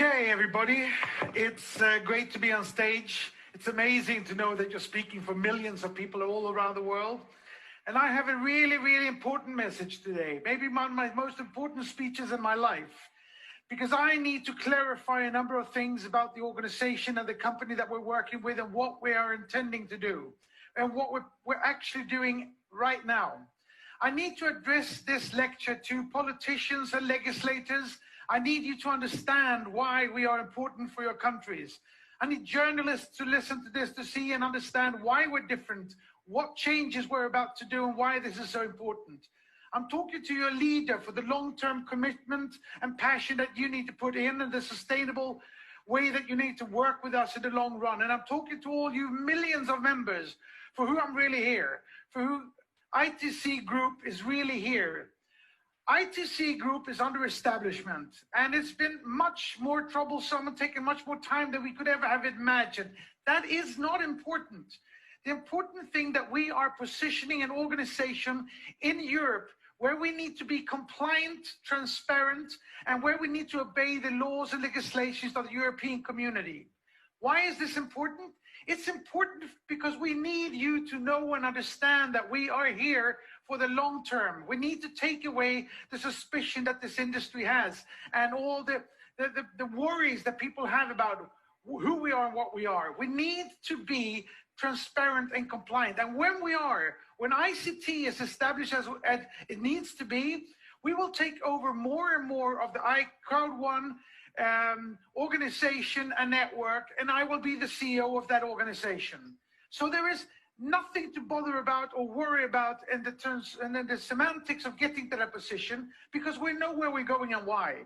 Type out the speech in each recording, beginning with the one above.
Okay, everybody, it's great to be on stage. It's amazing to know that you're speaking for millions of people all around the world. And I have a really, really important message today, maybe one of my most important speeches in my life, because I need to clarify a number of things about the organization and the company that we're working with and what we are intending to do and what we're actually doing right now. I need to address this lecture to politicians and legislators. I need you to understand why we are important for your countries. I need journalists to listen to this to see and understand why we're different, what changes we're about to do, and why this is so important. I'm talking to your leader for the long-term commitment and passion that you need to put in and the sustainable way that you need to work with us in the long run. And I'm talking to all you millions of members for who I'm really here, for who ITC Group is really here. ITC Group is under establishment, and it's been much more troublesome and taken much more time than we could ever have imagined. That is not important. The important thing that we are positioning an organization in Europe where we need to be compliant, transparent, and where we need to obey the laws and legislations of the European community. Why is this important? It's important because we need you to know and understand that we are here for the long term. We need to take away the suspicion that this industry has and all the worries that people have about who we are and what we are. We need to be transparent and compliant. And when ICT is established as it needs to be, we will take over more and more of the Crowd1 organization and network, and I will be the CEO of that organization. So there is nothing to bother about or worry about in the terms and then the semantics of getting to that position, because we know where we're going and why.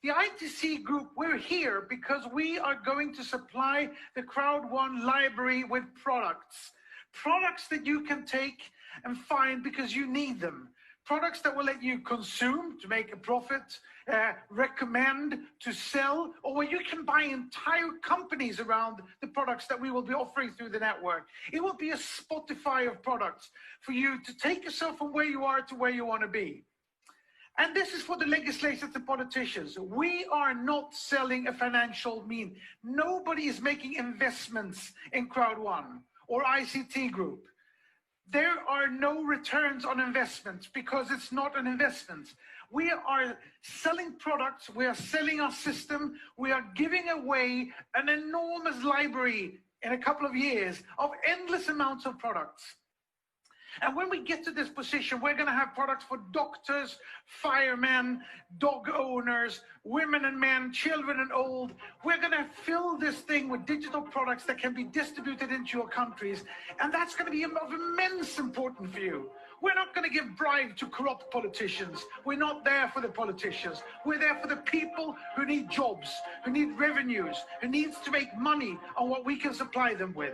The ITC Group, we're here because we are going to supply the Crowd1 library with products that you can take and find because you need them. Products that will let you consume to make a profit, recommend to sell, or where you can buy entire companies around the products that we will be offering through the network. It will be a Spotify of products for you to take yourself from where you are to where you want to be. And this is for the legislators and politicians. We are not selling a financial mean. Nobody is making investments in Crowd1 or ICT Group. There are no returns on investments because it's not an investment. We are selling products, we are selling our system, we are giving away an enormous library in a couple of years of endless amounts of products. And when we get to this position, we're going to have products for doctors, firemen, dog owners, women and men, children and old. We're going to fill this thing with digital products that can be distributed into your countries. And that's going to be of immense importance for you. We're not going to give bribe to corrupt politicians. We're not there for the politicians. We're there for the people who need jobs, who need revenues, who needs to make money on what we can supply them with.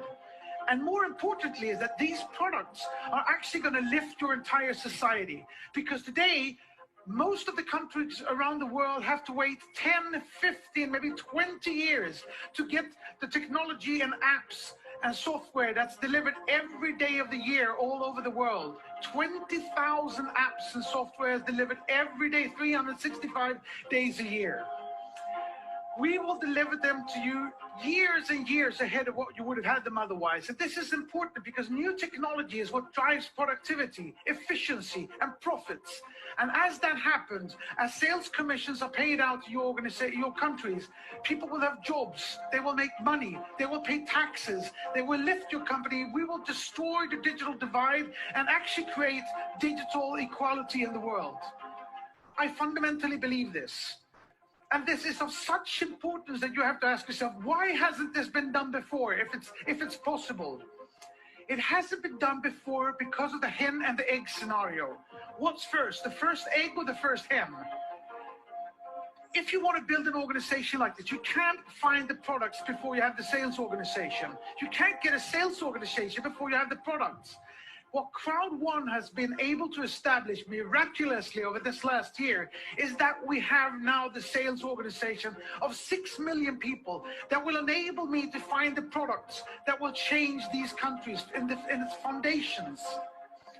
And more importantly is that these products are actually going to lift your entire society. Because today, most of the countries around the world have to wait 10, 15, maybe 20 years to get the technology and apps and software that's delivered every day of the year all over the world. 20,000 apps and software is delivered every day, 365 days a year. We will deliver them to you years and years ahead of what you would have had them otherwise. And this is important because new technology is what drives productivity, efficiency, and profits. And as that happens, as sales commissions are paid out to your organization, your countries, people will have jobs, they will make money, they will pay taxes, they will lift your company. We will destroy the digital divide and actually create digital equality in the world. I fundamentally believe this. And this is of such importance that you have to ask yourself, why hasn't this been done before, if it's possible? It hasn't been done before because of the hen and the egg scenario. What's first, the first egg or the first hen? If you want to build an organization like this, you can't find the products before you have the sales organization. You can't get a sales organization before you have the products. What Crowd1 has been able to establish miraculously over this last year is that we have now the sales organization of 6 million people that will enable me to find the products that will change these countries in its foundations.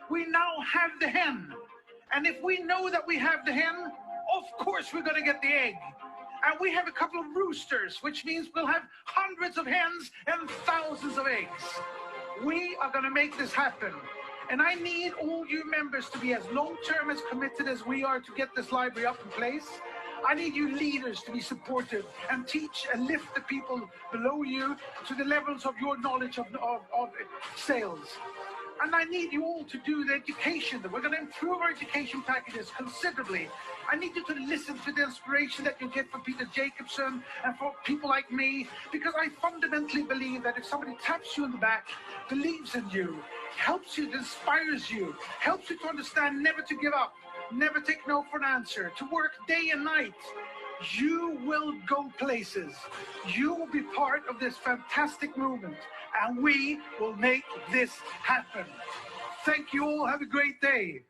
We now have the hen. And if we know that we have the hen, of course we're going to get the egg. And we have a couple of roosters, which means we'll have hundreds of hens and thousands of eggs. We are going to make this happen. And I need all you members to be as long-term, as committed as we are to get this library up in place. I need you leaders to be supportive and teach and lift the people below you to the levels of your knowledge of sales. And I need you all to do the education. We're going to improve our education packages considerably. I need you to listen to the inspiration that you get from Peter Jacobson and from people like me, because I fundamentally believe that if somebody taps you in the back, believes in you, helps you, inspires you, helps you to understand never to give up, never take no for an answer, to work day and night, you will go places. You will be part of this fantastic movement, and we will make this happen. Thank you all. Have a great day.